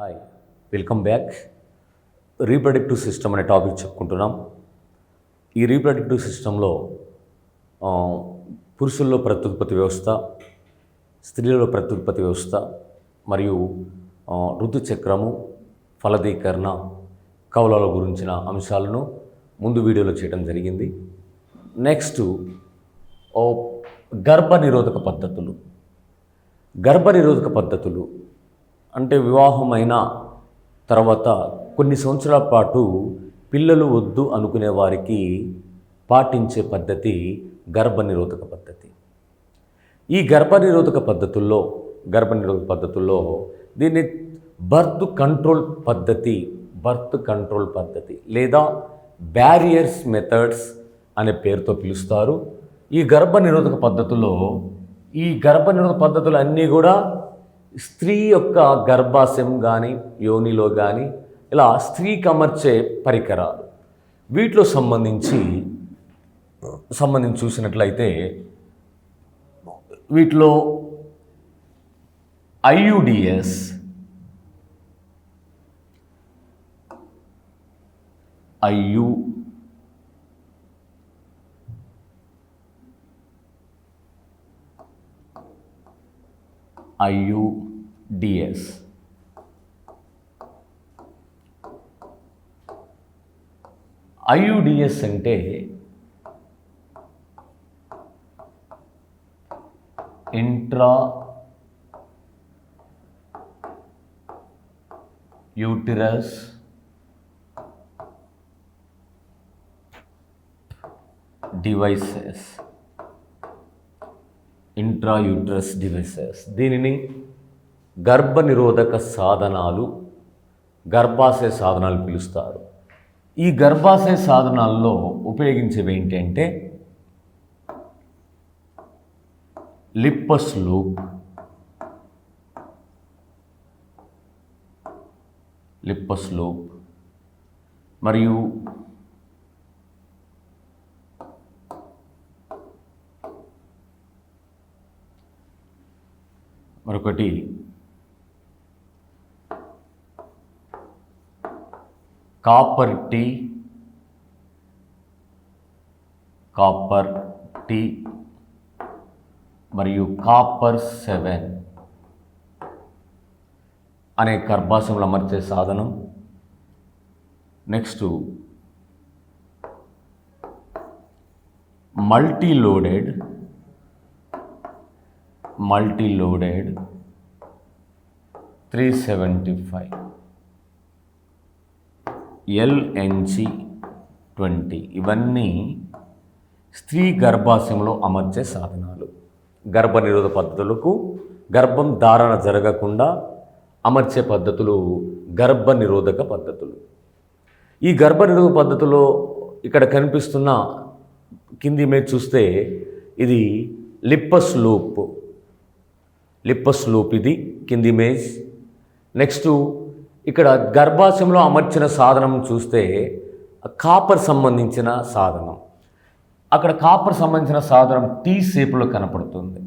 Hi, welcome back. Reproductive system అనే topic చెప్పుకుంటున్నాం. ఈ రీప్రొడక్టివ్ సిస్టంలో పురుషుల్లో ప్రత్యుత్పత్తి వ్యవస్థ, స్త్రీలలో ప్రత్యుత్పత్తి వ్యవస్థ మరియు ఋతుచక్రము, ఫలదీకరణ, కవలాల గురించిన అంశాలను ముందు వీడియోలో చేయడం జరిగింది. నెక్స్ట్ గర్భనిరోధక పద్ధతులు. గర్భనిరోధక పద్ధతులు అంటే వివాహమైన తర్వాత కొన్ని సంవత్సరాల పాటు పిల్లలు వద్దు అనుకునే వారికి పాటించే పద్ధతి గర్భనిరోధక పద్ధతి. ఈ గర్భనిరోధక పద్ధతుల్లో దీన్ని బర్త్ కంట్రోల్ పద్ధతి లేదా బ్యారియర్స్ మెథడ్స్ అనే పేరుతో పిలుస్తారు. ఈ గర్భనిరోధక పద్ధతులు అన్నీ కూడా స్త్రీ యొక్క గర్భాశయం కానీ యోనిలో కానీ ఇలా స్త్రీకి అమర్చే పరికరాలు. వీటిలో సంబంధించి చూసినట్లయితే వీటిలో ఐయుడిఎస్, ఐయుడిఎస్ అంటే ఇంట్రా యూటరస్ డివైసెస్. దీనిని గర్భనిరోధక సాధనాలు, గర్భాశయ సాధనాలు పిలుస్తారు. ఈ గర్భాశయ సాధనాల్లో ఉపయోగించేవి ఏంటంటే లిప్పస్ లూప్ మరియు మరొకటి కాపర్ టీ మరియు కాపర్ 7 అనే గర్భాశయంలో అమర్చే సాధనం. నెక్స్ట్ మల్టీలోడెడ్ LNG 20 ఇవన్నీ స్త్రీ గర్భాశయంలో అమర్చే సాధనాలు. గర్భనిరోధక పద్ధతులకు గర్భం ధారణ జరగకుండా అమర్చే పద్ధతులు గర్భనిరోధక పద్ధతులు. ఈ గర్భనిరోధక పద్ధతిలో ఇక్కడ కనిపిస్తున్న కింది ఇమేజ్ చూస్తే ఇది లిప్పస్ లూప్ ఇది కింది ఇమేజ్. నెక్స్ట్ ఇక్కడ గర్భాశయంలో అమర్చిన సాధనం చూస్తే కాపర్ సంబంధించిన సాధనం. అక్కడ కాపర్ సంబంధించిన సాధనం టీ షేప్లో కనపడుతుంది.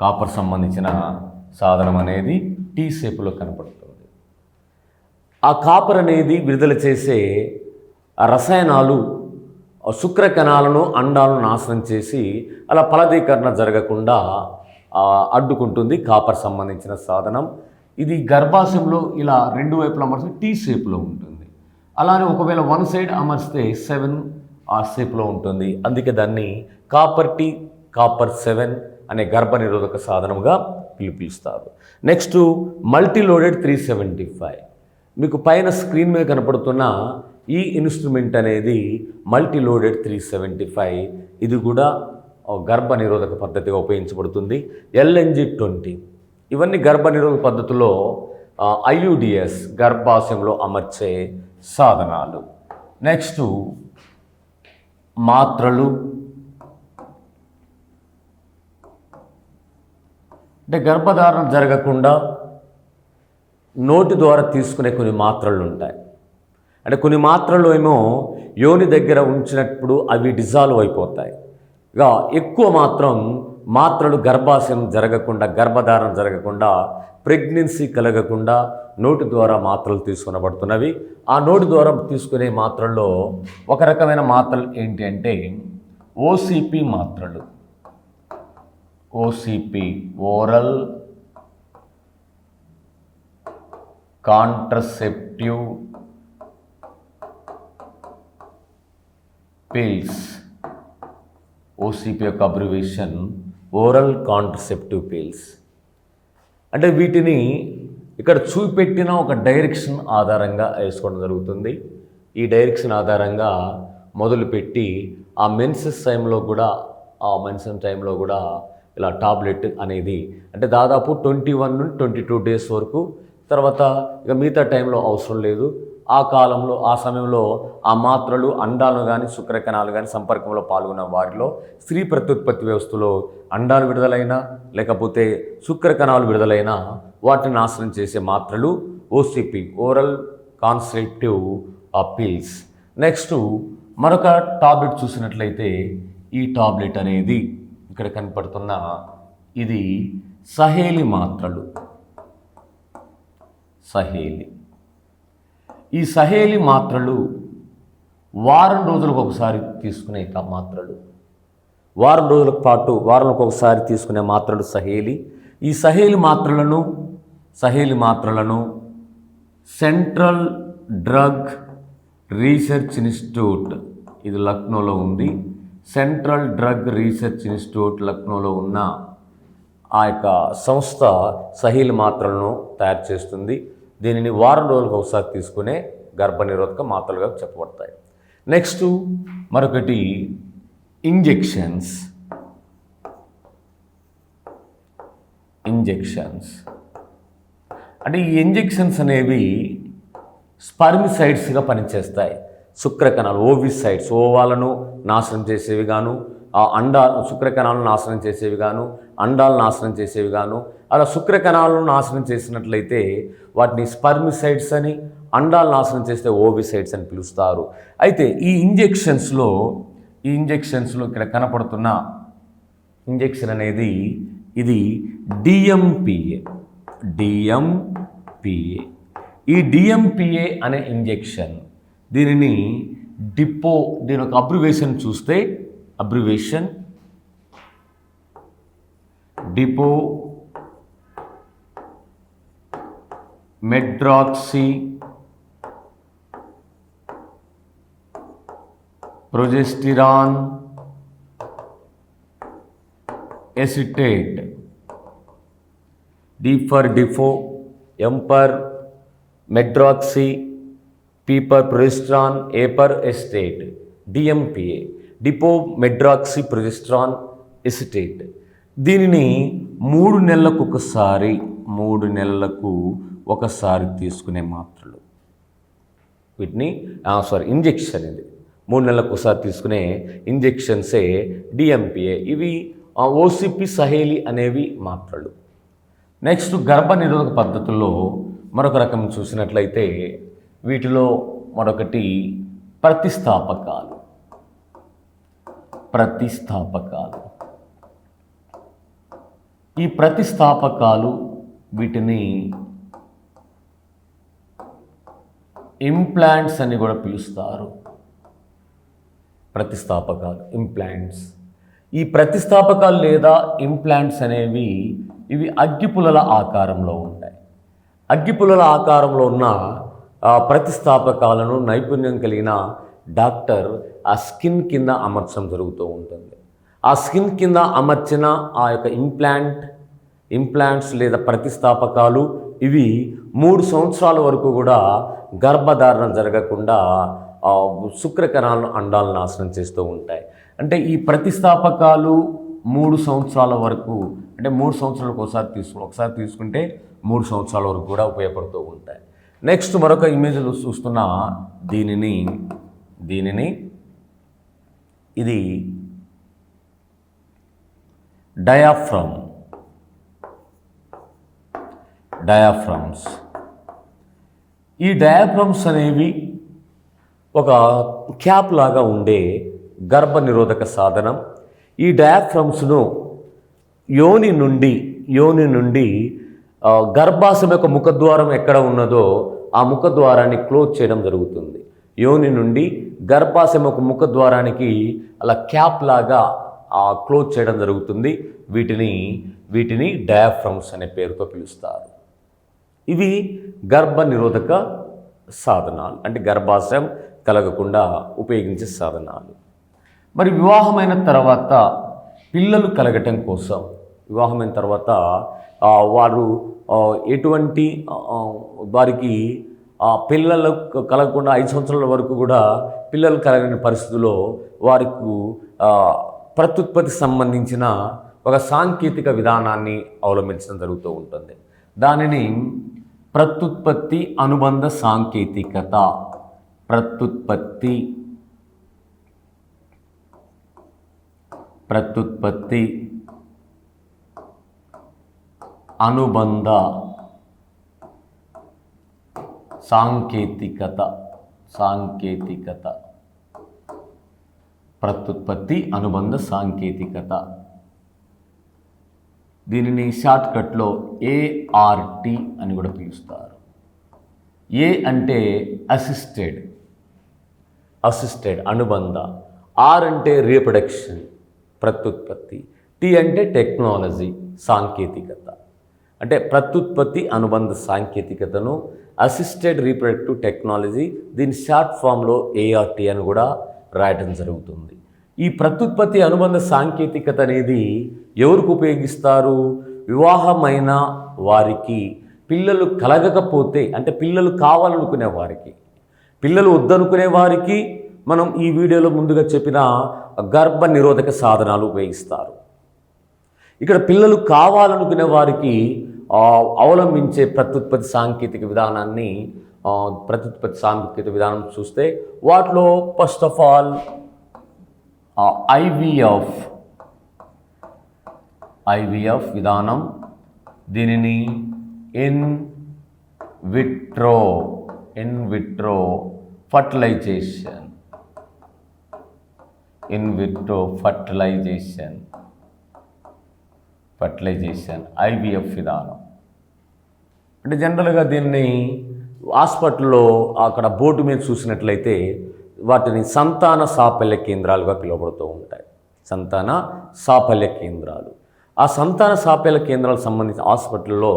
కాపర్ సంబంధించిన సాధనం అనేది టీ షేప్లో కనపడుతుంది. ఆ కాపర్ అనేది విడుదల చేసే రసాయనాలు శుక్ర కణాలను, అండాలను నాశనం చేసి అలా ఫలదీకరణ జరగకుండా అడ్డుకుంటుంది కాపర్ సంబంధించిన సాధనం. ఇది గర్భాశయంలో ఇలా రెండు వైపులా అమర్చి టీ షేప్లో ఉంటుంది. అలానే ఒకవేళ వన్ సైడ్ అమర్స్తే 7 ఆ షేప్లో ఉంటుంది. అందుకే దాన్ని కాపర్ 7 అనే గర్భనిరోధక సాధనముగా పిలుస్తారు. నెక్స్ట్ మల్టీలోడెడ్ 375. మీకు పైన స్క్రీన్ మీద కనపడుతున్న ఈ ఇన్స్ట్రుమెంట్ అనేది మల్టీలోడెడ్ 375. ఇది కూడా గర్భనిరోధక పద్ధతిగా ఉపయోగించబడుతుంది. LNG 20 ఇవన్నీ గర్భనిరోధక పద్ధతిలో IUDS గర్భాశయంలో అమర్చే సాధనాలు. నెక్స్ట్ మాత్రలు అంటే గర్భధారణ జరగకుండా నోటి ద్వారా తీసుకునే కొన్ని మాత్రలు ఉంటాయి. అంటే కొన్ని మాత్రలు ఏమో యోని దగ్గర ఉంచినప్పుడు అవి డిజాల్వ్ అయిపోతాయి. ఇక ఎక్కువ మాత్రం మాత్రలు గర్భాశయం జరగకుండా, గర్భధారణ జరగకుండా, ప్రెగ్నెన్సీ కలగకుండా నోటి ద్వారా మాత్రలు తీసుకునబడుతున్నవి. ఆ నోటి ద్వారా తీసుకునే మాత్రల్లో ఒక రకమైన మాత్రలు ఏంటి అంటే ఓసిపి మాత్రలు. OCP, oral contraceptive pills. OCP యొక్క అబ్రివేషన్ ఓరల్ కాంట్రసెప్టివ్ పిల్స్. అంటే వీటిని ఇక్కడ చూపెట్టిన ఒక డైరెక్షన్ ఆధారంగా వేసుకోవడం జరుగుతుంది. ఈ డైరెక్షన్ ఆధారంగా మొదలుపెట్టి ఆ మెన్సెస్ టైంలో కూడా ఇలా టాబ్లెట్ అనేది అంటే దాదాపు 21 నుండి 22 డేస్ వరకు, తర్వాత ఇక మిగతా టైంలో అవసరం లేదు. ఆ సమయంలో ఆ మాత్రలు అండాలను కానీ శుక్రకణాలు కానీ సంపర్కంలో పాల్గొన్న వారిలో స్త్రీ ప్రత్యుత్పత్తి వ్యవస్థలో అండాలు విడుదలైనా లేకపోతే శుక్రకణాలు విడుదలైనా వాటిని నాశనం చేసే మాత్రలు OCP, oral contraceptive pills. Next మరొక టాబ్లెట్ చూసినట్లయితే ఈ టాబ్లెట్ అనేది ఇక్కడ కనపడుతున్న ఇది సహేలి మాత్రలు. సహేలి. ఈ సహేలి మాత్రలు వారం రోజులకు ఒకసారి తీసుకునే మాత్రలు. వారానికి ఒకసారి తీసుకునే మాత్రలు సహేలి. ఈ Saheli మాత్రలను central drug research institute, ఇది లక్నోలో ఉంది. సెంట్రల్ డ్రగ్ రీసెర్చ్ ఇన్స్టిట్యూట్ లక్నోలో ఉన్న ఆ యొక్క సంస్థ సహేలి మాత్రలను తయారు చేస్తుంది. దీనిని వారం రోజులకు ఒకసారి తీసుకునే గర్భనిరోధక మాత్రలుగా చెప్పబడతాయి. నెక్స్ట్ మరొకటి ఇంజెక్షన్స్. అంటే ఈ ఇంజెక్షన్స్ అనేవి స్పర్మిసైడ్స్గా పనిచేస్తాయి. శుక్రకణాలు, ఓవిసైడ్స్, ఓవాలను నాశనం చేసేవి గాను, శుక్రకణాలను నాశనం చేసేవి గాను, అండాలను నాశనం చేసేవి గాను. అలా శుక్రకణాలను నాశనం చేసినట్లయితే వాటిని స్పర్మిసైడ్స్ అని, అండాలు నాశనం చేస్తే ఓవిసైడ్స్ అని పిలుస్తారు. అయితే ఈ ఇంజెక్షన్స్లో ఇక్కడ కనపడుతున్న ఇంజెక్షన్ అనేది ఇది డిఎంపిఏ. ఈ డిఎంపిఏ అనే ఇంజెక్షన్, దీని యొక్క అబ్రివేషన్ చూస్తే depo medroxy progesterone acetate. D for depo, M for medroxy, P for progesterone, A for acetate. DMPA, depo medroxy progesterone acetate. దీనిని 3 నెలలకు ఒకసారి తీసుకునే మాత్రలు. వీటిని ఇంజెక్షన్, ఇది 3 నెలలకు ఒకసారి తీసుకునే ఇంజెక్షన్సే డిఎంపిఏ. ఇవి ఓసిపి, సహేలి అనేవి మాత్రలు. నెక్స్ట్ గర్భనిరోధక పద్ధతుల్లో మరొక రకం చూసినట్లయితే వీటిలో మరొకటి ప్రతిస్థాపకాలు. ఈ ప్రతిస్థాపకాలు వీటిని ఇంప్లాంట్స్ అని కూడా పిలుస్తారు. ఇంప్లాంట్స్. ఈ ప్రతిస్థాపకాలు లేదా ఇంప్లాంట్స్ అనేవి ఇవి అగ్గిపుల్లల ఆకారంలో ఉంటాయి. అగ్గిపుల్లల ఆకారంలో ఉన్న ప్రతిస్థాపకాలను నైపుణ్యం కలిగిన డాక్టర్ ఆ స్కిన్ కింద అమర్చడం జరుగుతూ ఉంటుంది. ఆ స్కిన్ కింద అమర్చిన ఆ యొక్క ఇంప్లాంట్స్ లేదా ప్రతిస్థాపకాలు ఇవి 3 సంవత్సరాల వరకు కూడా గర్భధారణ జరగకుండా శుక్రకణాలను, అండాలను నాశనం చేస్తూ ఉంటాయి. అంటే ఈ ప్రతిస్థాపకాలు 3 సంవత్సరాల వరకు, అంటే 3 సంవత్సరాలకు ఒకసారి తీసుకుంటే 3 సంవత్సరాల వరకు కూడా ఉపయోగపడుతూ ఉంటాయి. నెక్స్ట్ మరొక ఇమేజ్లో చూస్తున్న దీనిని ఇది డయాఫ్రమ్స్. ఈ డయాఫ్రమ్స్ అనేవి ఒక క్యాప్ లాగా ఉండే గర్భనిరోధక సాధనం. ఈ డయాఫ్రమ్స్ను యోని నుండి గర్భాశయం యొక్క ముఖద్వారం ఎక్కడ ఉన్నదో ఆ ముఖద్వారాన్ని క్లోజ్ చేయడం జరుగుతుంది. యోని నుండి గర్భాశయం యొక్క ముఖద్వారానికి అలా క్యాప్ లాగా క్లోజ్ చేయడం జరుగుతుంది. వీటిని డయాఫ్రమ్స్ అనే పేరుతో పిలుస్తారు. ఇవి గర్భ నిరోధక సాధనాలు, అంటే గర్భాశయం కలగకుండా ఉపయోగించే సాధనాలు. మరి వివాహమైన తర్వాత పిల్లలు కలగటం కోసం, వివాహమైన తర్వాత వారు ఎటువంటి వారికి పిల్లలు కలగకుండా 5 సంవత్సరాల వరకు కూడా పిల్లలు కలగని పరిస్థితుల్లో వారికి ప్రత్యుత్పత్తి సంబంధించిన ఒక సాంకేతిక విధానాన్ని అవలంబించడం జరుగుతూ ఉంటుంది. దానిని ప్రత్యుత్పత్తి అనుబంధ సాంకేతికత, ప్రత్యుత్పత్తి అనుబంధ సాంకేతికత, ప్రత్యుత్పత్తి అనుబంధ సాంకేతికత. దీనిని షార్ట్కట్లో ART అని కూడా పిలుస్తారు. ఏ అంటే అసిస్టెడ్ అనుబంధ, ఆర్ అంటే రీప్రొడక్షన్ ప్రత్యుత్పత్తి, టీ అంటే టెక్నాలజీ సాంకేతికత. అంటే ప్రత్యుత్పత్తి అనుబంధ సాంకేతికతను అసిస్టెడ్ రీప్రొడక్టివ్ టెక్నాలజీ, దీని షార్ట్ ఫామ్లో ART అని కూడా రాయటం జరుగుతుంది. ఈ ప్రత్యుత్పత్తి అనుబంధ సాంకేతికత అనేది ఎవరికి ఉపయోగిస్తారు? వివాహమైన వారికి, పిల్లలు కలగకపోతే అంటే పిల్లలు కావాలనుకునే వారికి, పిల్లలు వద్దనుకునే వారికి మనం ఈ వీడియోలో ముందుగా చెప్పిన గర్భ నిరోధక సాధనాలు ఉపయోగిస్తారు. ఇక్కడ పిల్లలు కావాలనుకునే వారికి అవలంబించే ప్రత్యుత్పత్తి సాంకేతిక విధానం చూస్తే వాటిలో ఫస్ట్ ఆఫ్ ఆల్ IVF విధానం, దీనిని ఇన్ విట్రో ఫర్టిలైజేషన్ IVF విధానం. అంటే జనరల్గా దీన్ని హాస్పిటల్లో అక్కడ బోర్డు మీద చూసినట్లయితే వాటిని సంతాన సాఫల్య కేంద్రాలుగా పిలువబడుతూ ఉంటాయి. సంతాన సాఫల్య కేంద్రాలు. ఆ సంతాన సాఫల్య కేంద్రాలకు సంబంధించిన హాస్పిటల్లో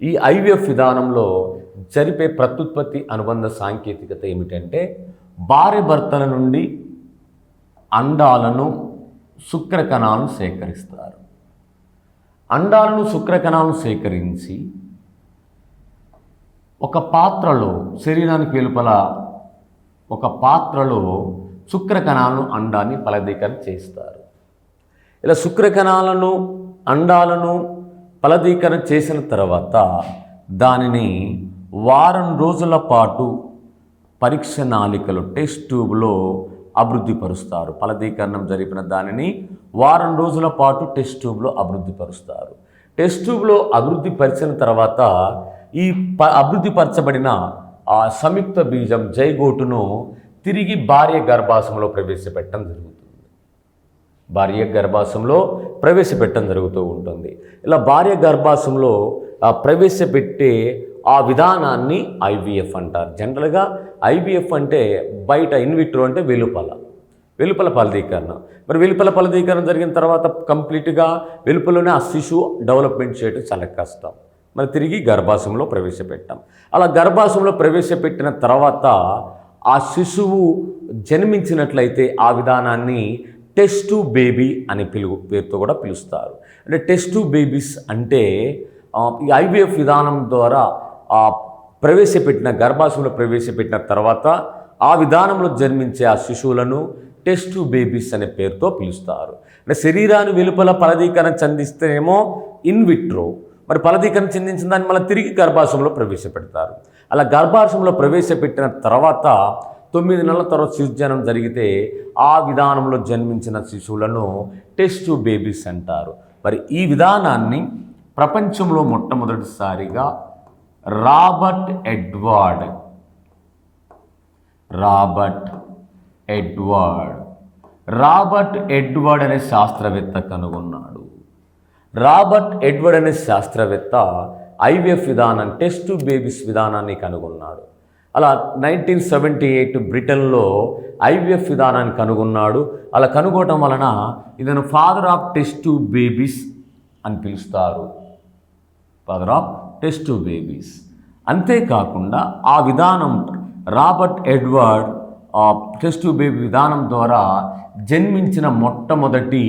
ఈ IVF విధానంలో జరిపే ప్రత్యుత్పత్తి అనుబంధ సాంకేతికత ఏమిటంటే, భార్య భర్తల నుండి అండాలను శుక్రకణాలను సేకరిస్తారు. అండాలను శుక్రకణాలను సేకరించి ఒక పాత్రలో, శరీరానికి వెలుపల ఒక పాత్రలో శుక్రకణాలను అండాన్ని ఫలదీకరణ చేస్తారు. ఇలా శుక్రకణాలను అండాలను ఫలదీకరణ చేసిన తర్వాత దానిని వారం రోజుల పాటు పరీక్ష నాళికలో, టెస్ట్ ట్యూబ్లో అభివృద్ధిపరుస్తారు. ఫలదీకరణం జరిపిన దానిని వారం రోజుల పాటు టెస్ట్ ట్యూబ్లో అభివృద్ధిపరుస్తారు. టెస్ట్ ట్యూబ్లో అభివృద్ధిపరిచిన తర్వాత ఈ అభివృద్ధిపరచబడిన ఆ సంయుక్త బీజం జైగోటును తిరిగి భార్య గర్భాశయంలో ప్రవేశపెట్టడం జరుగుతూ ఉంటుంది. ఇలా భార్య గర్భాశయంలో ప్రవేశపెట్టే ఆ విధానాన్ని IVF అంటారు. జనరల్గా IVF అంటే బయట, ఇన్విట్రో అంటే వెలుపల ఫలదీకరణ. మరి వెలుపల ఫలదీకరణ జరిగిన తర్వాత కంప్లీట్గా వెలుపలనే ఆ శిశువు డెవలప్మెంట్ చేయడం చాలా కష్టం. మరి తిరిగి గర్భాశయంలో ప్రవేశపెట్టాం. అలా గర్భాశయంలో ప్రవేశపెట్టిన తర్వాత ఆ శిశువు జన్మించినట్లయితే ఆ విధానాన్ని టెస్ట్ ట్యూబ్ బేబీ అనే పేరుతో కూడా పిలుస్తారు. అంటే టెస్ట్ ట్యూబ్ బేబీస్ అంటే ఈ IVF విధానం ద్వారా గర్భాశయంలో ప్రవేశపెట్టిన తర్వాత ఆ విధానంలో జన్మించే ఆ శిశువులను టెస్ట్ ట్యూబ్ బేబీస్ అనే పేరుతో పిలుస్తారు. అంటే శరీరాన్ని వెలుపల ఫలదీకరణ చెందిస్తేనేమో ఇన్విట్రో, మరి ఫలదీకరణ చెందించిన దాన్ని మళ్ళీ తిరిగి గర్భాశయంలో ప్రవేశపెడతారు. అలా గర్భాశయంలో ప్రవేశపెట్టిన తర్వాత 9 నెలల తర్వాత శిశుజనం జరిగితే ఆ విధానంలో జన్మించిన శిశువులను టెస్ట్ ట్యూబ్ బేబీస్ అంటారు. మరి ఈ విధానాన్ని ప్రపంచంలో మొట్టమొదటిసారిగా రాబర్ట్ ఎడ్వర్డ్ అనే శాస్త్రవేత్త కనుగొన్నాడు. రాబర్ట్ ఎడ్వర్డ్ అనే శాస్త్రవేత్త ఐవీఎఫ్ విధానం, టెస్ట్ ట్యూబ్ బేబీస్ విధానాన్ని కనుగొన్నాడు. అలా 1978 బ్రిటన్లో ఐవీఎఫ్ విధానాన్ని కనుగొన్నాడు. అలా కనుగొనడం వలన ఇతను father of test tube babies అని పిలుస్తారు. Father of test tube babies. అంతేకాకుండా ఆ విధానం Robert Edward test tube baby విధానం ద్వారా జన్మించిన మొట్టమొదటి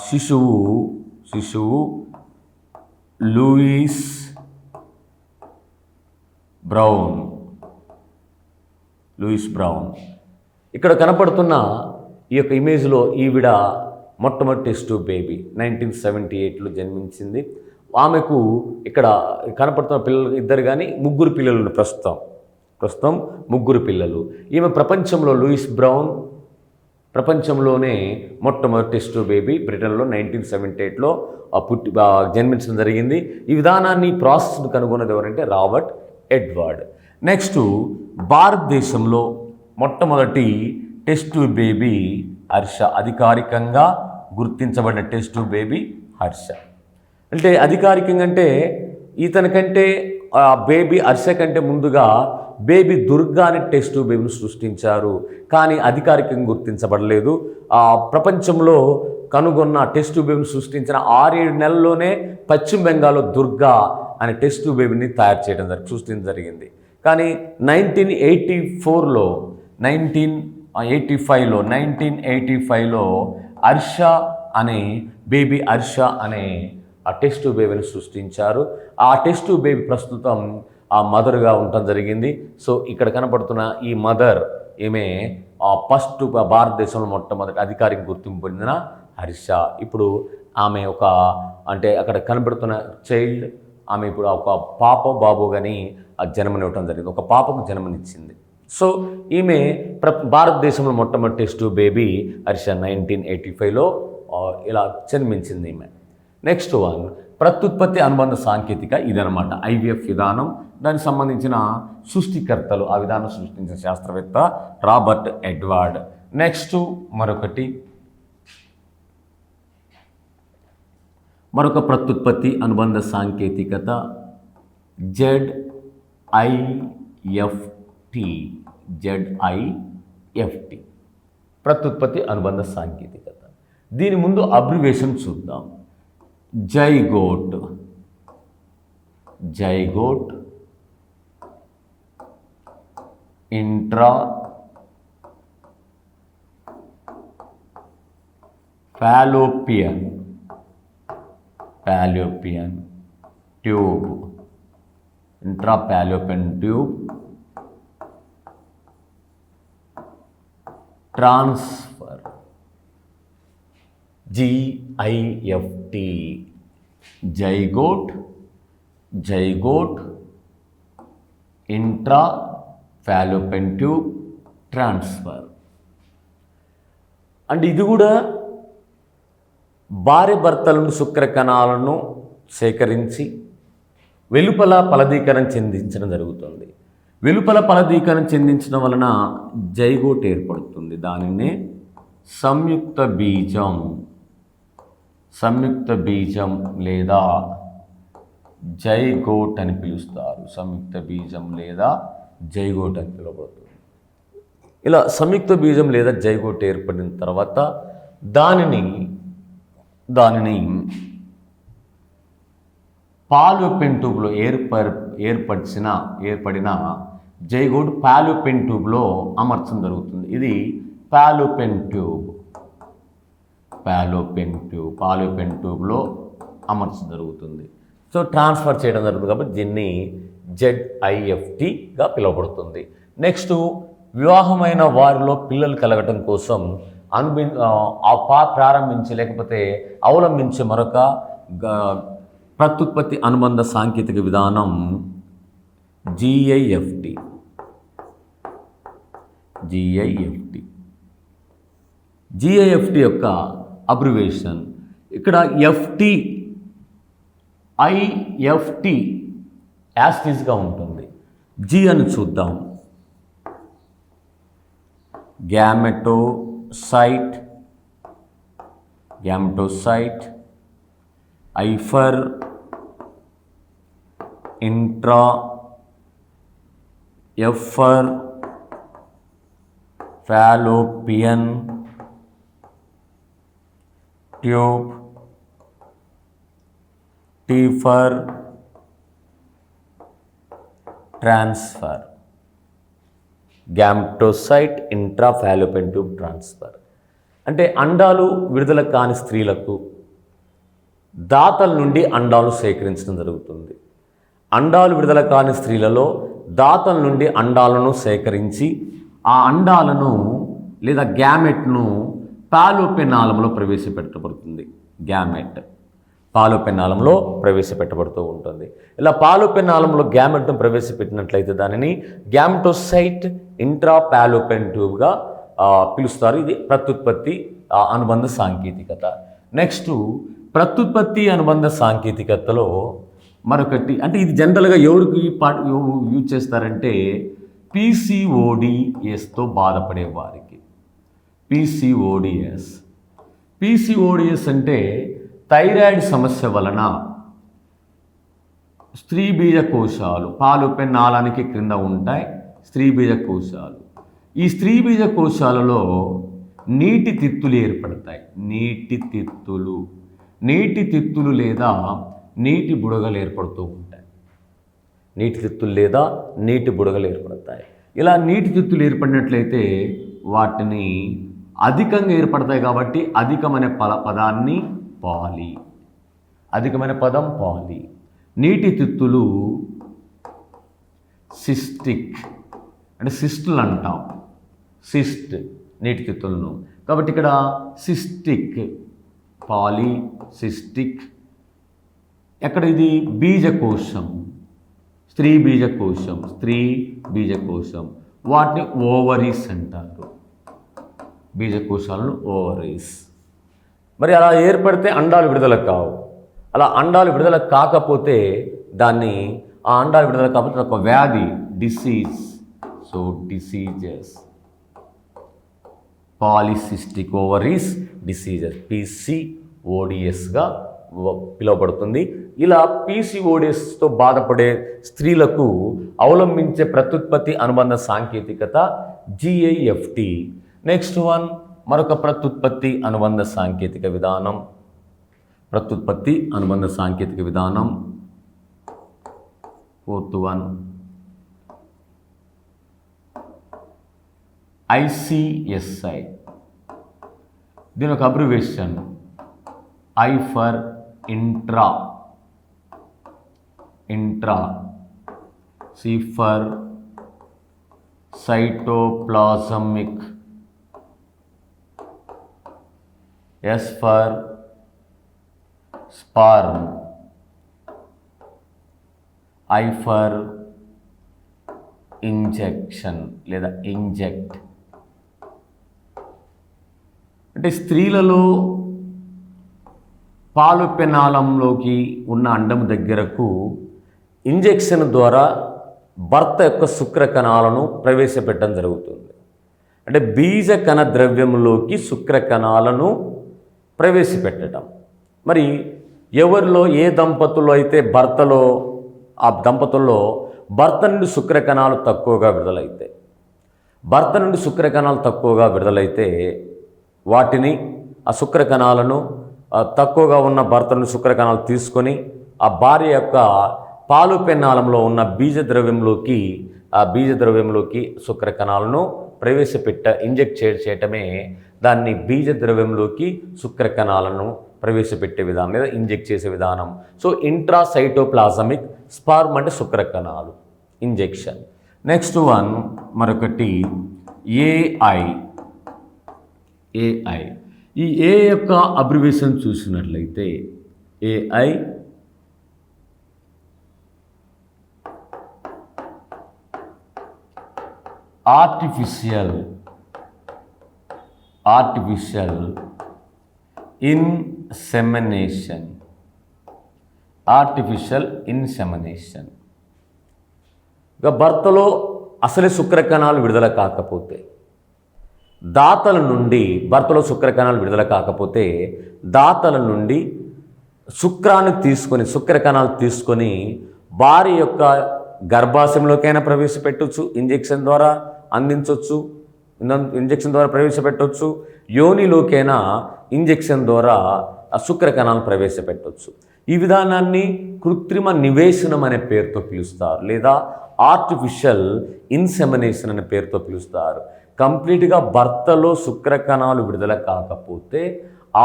శిశువు లూయిస్ బ్రౌన్. ఇక్కడ కనపడుతున్న ఈ యొక్క ఇమేజ్లో ఈవిడ మొట్టమొదటి టెస్ట్ ట్యూబ్ బేబీ 1978లో జన్మించింది. ఆమెకు ఇక్కడ కనపడుతున్న పిల్లలు ఇద్దరు కానీ ముగ్గురు పిల్లలు ప్రస్తుతం ముగ్గురు పిల్లలు. ఈమె ప్రపంచంలో లూయిస్ బ్రౌన్ ప్రపంచంలోనే మొట్టమొదటి టెస్ట్ ట్యూబ్ బేబీ బ్రిటన్లో 1978లో జన్మించడం జరిగింది. ఈ విధానాన్ని ప్రాసెస్ను కనుగొన్నది ఎవరంటే రాబర్ట్ ఎడ్వర్డ్. నెక్స్ట్ భారతదేశంలో మొట్టమొదటి టెస్ట్ ట్యూబ్ బేబీ హర్ష. అధికారికంగా గుర్తించబడిన టెస్ట్ ట్యూబ్ బేబీ హర్ష. అంటే అధికారికంగా అంటే ఇతనికంటే బేబీ హర్ష కంటే ముందుగా బేబీ దుర్గా అనే టెస్ట్ ట్యూబ్ బేబీని సృష్టించారు. కానీ అధికారికంగా గుర్తించబడలేదు. ప్రపంచంలో కనుగొన్న టెస్ట్ ట్యూబ్ బేబీని సృష్టించిన 6-7 నెలల్లోనే పశ్చిమ బెంగాల్లో దుర్గా అనే టెస్ట్ ట్యూబ్ బేబీని సృష్టించడం జరిగింది. కానీ 1985లో హర్ష అనే ఆ టెస్ట్ ట్యూబ్ బేబీని సృష్టించారు. ఆ టెస్ట్ ట్యూబ్ బేబీ ప్రస్తుతం ఆ మదర్గా ఉండటం జరిగింది. సో ఇక్కడ కనపడుతున్న ఈ మదర్ ఈమె ఫస్ట్ భారతదేశంలో మొట్టమొదటి అధికారిక గుర్తింపు పొందిన హర్ష. ఇప్పుడు ఆమె అంటే అక్కడ కనబడుతున్న చైల్డ్ ఆమె ఇప్పుడు ఒక పాప బాబు కానీ జన్మనివ్వటం జరిగింది. ఒక పాపకు జన్మనిచ్చింది. సో ఈమె భారతదేశంలో మొట్టమొదటి టెస్ట్ ట్యూబ్ బేబీ హర్ష 1985లో ఇలా జన్మించింది ఈమె. నెక్స్ట్ వన్ ప్రత్యుత్పత్తి అనుబంధ సాంకేతిక. ఇదనమాట ఐవీఎఫ్ విధానం. దానికి సంబంధించిన సృష్టికర్తలు, ఆ విధానం సృష్టించిన శాస్త్రవేత్త రాబర్ట్ ఎడ్వర్డ్. నెక్స్ట్ మరొక ప్రత్యుత్పత్తి అనుబంధ సాంకేతికత ZIFT. ప్రత్యుత్పత్తి అనుబంధ సాంకేతికత. దీని ముందు అబ్రివేషన్ చూద్దాం. Zygote, intra fallopian tube, intra fallopian tube, transfer GIFT, zygote, intra fallopian tube, transfer. అంటే ఇది కూడా భార్య భర్తలను శుక్రకణాలను సేకరించి వెలుపల ఫలదీకరణ చెందించడం జరుగుతుంది. వెలుపల ఫలదీకరణ చెందించడం వలన జైగోట్ ఏర్పడుతుంది. దానినే సంయుక్త బీజం లేదా జైగోట్ అని పిలుస్తారు. సంయుక్త బీజం లేదా జైగోట్ అని పిలువబడుతుంది. ఇలా సంయుక్త బీజం లేదా జైగోట్ ఏర్పడిన తర్వాత దానిని ఫాలోపియన్ ట్యూబ్లో ఏర్పడిన జైగోట్ ఫాలోపియన్ ట్యూబ్లో అమర్చడం జరుగుతుంది. ఇది ఫాలోపియన్ ట్యూబ్లో అమర్చడం జరుగుతుంది. సో ట్రాన్స్ఫర్ చేయడం జరుగుతుంది కాబట్టి దీన్ని ZIFTగా పిలువబడుతుంది. నెక్స్ట్ వివాహమైన వారిలో పిల్లలు కలగటం కోసం ప్రారంభించి లేకపోతే అవలంబించే మరొక ప్రత్యుత్పత్తి అనుబంధ సాంకేతిక విధానం GIFT. GIFT యొక్క అబ్రివేషన్ ఇక్కడ IFT యాస్టీస్గా ఉంటుంది. G అని చూద్దాం. గ్యామెటోసైట్, I for intra, F for fallopian tube, T for transfer. Gametocyte intra fallopian tube transfer అంటే అండాలు విడుదల కాని స్త్రీలకు దాతల నుండి అండాలు సేకరించడం జరుగుతుంది. అండాలు విడుదల కాని స్త్రీలలో దాతల నుండి అండాలను సేకరించి ఆ అండాలను లేదా గ్యామెట్ను ఫాలోపియన్ నాళంలో ప్రవేశపెట్టబడుతుంది. గ్యామెట్ ఫాలోపియన్ నాళంలో ప్రవేశపెట్టబడుతూ ఉంటుంది. ఇలా ఫాలోపియన్ నాళంలో గ్యామెట్ను ప్రవేశపెట్టినట్లయితే దానిని గ్యామ్టోసైట్ ఇంట్రా ఫాలోపియన్ ట్యూబ్గా పిలుస్తారు. ఇది ప్రత్యుత్పత్తి అనుబంధ సాంకేతికత. నెక్స్ట్ ప్రత్యుత్పత్తి అనుబంధ సాంకేతికతలో మరొకటి అంటే ఇది జనరల్గా ఎవరికి యూజ్ చేస్తారంటే పీసీఓడిఎస్తో బాధపడే వారికి. పీసీఓడిఎస్ అంటే థైరాయిడ్ సమస్య వలన స్త్రీ బీజకోశాలు ఫాలోపియన్ నాళానికి క్రింద ఉంటాయి స్త్రీ బీజకోశాలు. ఈ స్త్రీ బీజకోశాలలో నీటి తిత్తులు ఏర్పడతాయి. నీటి తిత్తులు లేదా నీటి బుడగలు ఏర్పడుతూ ఉంటాయి. నీటి బుడగలు ఏర్పడతాయి. ఇలా నీటి తిత్తులు ఏర్పడినట్లయితే వాటిని అధికంగా ఏర్పడతాయి కాబట్టి అధికమైన పదాన్ని పాలి. అధికమైన పదం పాలి. నీటి తిత్తులు సిస్టిక్ అంటే సిస్టులు అంటాం. సిస్ట్ నీటి తిత్తులను కాబట్టి ఇక్కడ సిస్టిక్ పాలిసిస్టిక్. ఎక్కడ ఇది బీజకోశం స్త్రీ బీజకోశం వాటిని ఓవరీస్ అంటారు. బీజకోశాలను ఓవరీస్. మరి అలా ఏర్పడితే అండాలు విడుదల కావు. అలా అండాలు విడుదల కాకపోతే దాన్ని ఆ అండాలు విడుదల కాకపోతే ఒక వ్యాధి disease. So diseases polycystic ovaries diseases పీసీఓడిఎస్గా పిలువబడుతుంది. ఇలా పీసీఓడిఎస్తో బాధపడే స్త్రీలకు అవలంబించే ప్రత్యుత్పత్తి అనుబంధ సాంకేతికత జిఐఎఫ్టి. నెక్స్ట్ వన్ మరొక ప్రత్యుత్పత్తి అనుబంధ సాంకేతిక విధానం. Fourth one ICSI. దీని ఒక abbreviation I for intra, C for cytoplasmic, S for sperm, I for injection లేదా ఇంజెక్ట్. అంటే స్త్రీలలో ఫాలోపియన్ నాళంలోకి ఉన్న అండం దగ్గరకు ఇంజెక్షన్ ద్వారా భర్త యొక్క శుక్రకణాలను ప్రవేశపెట్టడం జరుగుతుంది. అంటే బీజ కణ ద్రవ్యంలోకి శుక్రకణాలను ప్రవేశపెట్టడం. మరి ఎవరిలో ఏ దంపతుల్లో అయితే ఆ దంపతుల్లో భర్త నుండి శుక్రకణాలు తక్కువగా విడుదలైతే వాటిని ఆ శుక్రకణాలను తక్కువగా ఉన్న భర్త నుండి శుక్రకణాలు తీసుకొని ఆ భార్య యొక్క ఫాలోపియన్ నాళంలో ఉన్న బీజద్రవ్యంలోకి శుక్రకణాలను ఇంజెక్ట్ చేయటమే దాన్ని బీజద్రవ్యంలోకి శుక్రకణాలను ప్రవేశపెట్టే విధానం లేదా ఇంజెక్ట్ చేసే విధానం. సో ఇంట్రాసైటోప్లాజమిక్ స్పర్మ్ అంటే శుక్రకణాలు ఇంజెక్షన్. నెక్స్ట్ వన్ మరొకటి AI. ఈ ఏ యొక్క అబ్రివేషన్ చూసినట్లయితే AI ఆర్టిఫిషియల్ ఇన్సెమినేషన్. ఇక భర్తలో అసలు శుక్రకణాలు విడుదల కాకపోతే భర్తలో శుక్రకణాలు విడుదల కాకపోతే దాతల నుండి శుక్రాన్ని తీసుకొని శుక్ర కణాలు తీసుకొని భార్య యొక్క గర్భాశయంలోకైనా ప్రవేశపెట్టవచ్చు, ఇంజెక్షన్ ద్వారా అందించవచ్చు, ఇంజెక్షన్ ద్వారా ప్రవేశపెట్టవచ్చు, యోనిలోకైనా ఇంజెక్షన్ ద్వారా శుక్ర కణాలను ప్రవేశపెట్టవచ్చు. ఈ విధానాన్ని కృత్రిమ నివేశనం అనే పేరుతో పిలుస్తారు, లేదా ఆర్టిఫిషియల్ ఇన్సెమినేషన్ అనే పేరుతో పిలుస్తారు. కంప్లీట్గా భర్తలో శుక్ర కణాలు విడుదల కాకపోతే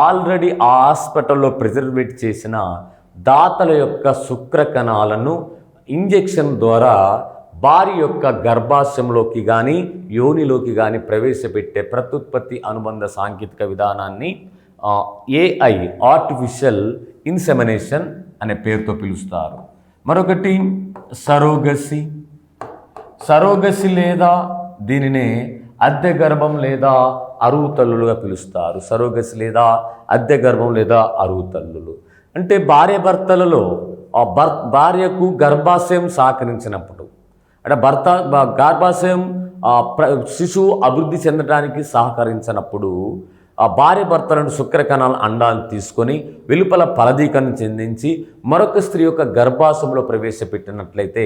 ఆల్రెడీ ఆ హాస్పిటల్లో ప్రిజర్వేట్ చేసిన దాతల యొక్క శుక్ర కణాలను ఇంజెక్షన్ ద్వారా భార్య యొక్క గర్భాశయంలోకి కానీ యోనిలోకి కానీ ప్రవేశపెట్టే ప్రత్యుత్పత్తి అనుబంధ సాంకేతిక విధానాన్ని ఏఐ ఆర్టిఫిషియల్ ఇన్సెమినేషన్ అనే పేరుతో పిలుస్తారు. మరొకటి సరోగసి లేదా దీనినే అద్దె గర్భం లేదా అరువు తల్లులుగా పిలుస్తారు. సరోగసి లేదా అద్దె గర్భం లేదా అరువు తల్లులు అంటే భార్యభర్తలలో భార్యకు గర్భాశయం సహకరించినప్పుడు, అంటే గర్భాశయం శిశువు అభివృద్ధి చెందడానికి సహకరించినప్పుడు ఆ భార్యభర్తలను శుక్ర కణాల అండాలను తీసుకొని వెలుపల ఫలదీకరణ చెందించి మరొక స్త్రీ యొక్క గర్భాశయంలో ప్రవేశపెట్టినట్లయితే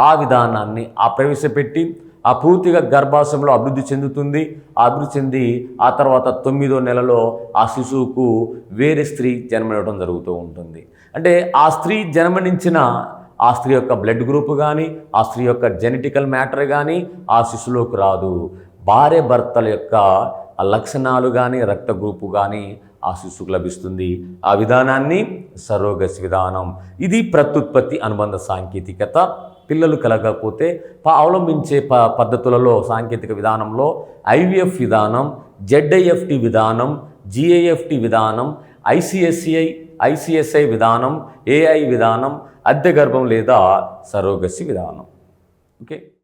ఆ విధానాన్ని ప్రవేశపెట్టి ఆ పూర్తిగా గర్భాశయంలో అభివృద్ధి చెందుతుంది. అభివృద్ధి చెంది ఆ తర్వాత 9వ నెలలో ఆ శిశువుకు వేరే స్త్రీ జన్మనివ్వడం జరుగుతూ ఉంటుంది. అంటే ఆ స్త్రీ జన్మనించిన ఆ స్త్రీ యొక్క బ్లడ్ గ్రూప్ కానీ ఆ స్త్రీ యొక్క జెనెటికల్ మ్యాటర్ కానీ ఆ శిశువులోకి రాదు. భార్య భర్తల యొక్క లక్షణాలు కానీ రక్త గ్రూపు కానీ ఆ శిశువుకు లభిస్తుంది. ఆ విధానాన్ని సరోగసి విధానం. ఇది ప్రత్యుత్పత్తి అనుబంధ సాంకేతికత. పిల్లలు కలగకపోతే అవలంబించే పద్ధతులలో సాంకేతిక విధానంలో ఐవీఎఫ్ విధానం, జెడ్ఐఎఫ్టి విధానం, జిఐఎఫ్టి విధానం, ఐసిఎస్ఐ విధానం, ఏఐ విధానం, అద్దె గర్భం లేదా సరోగసి విధానం. ఓకే.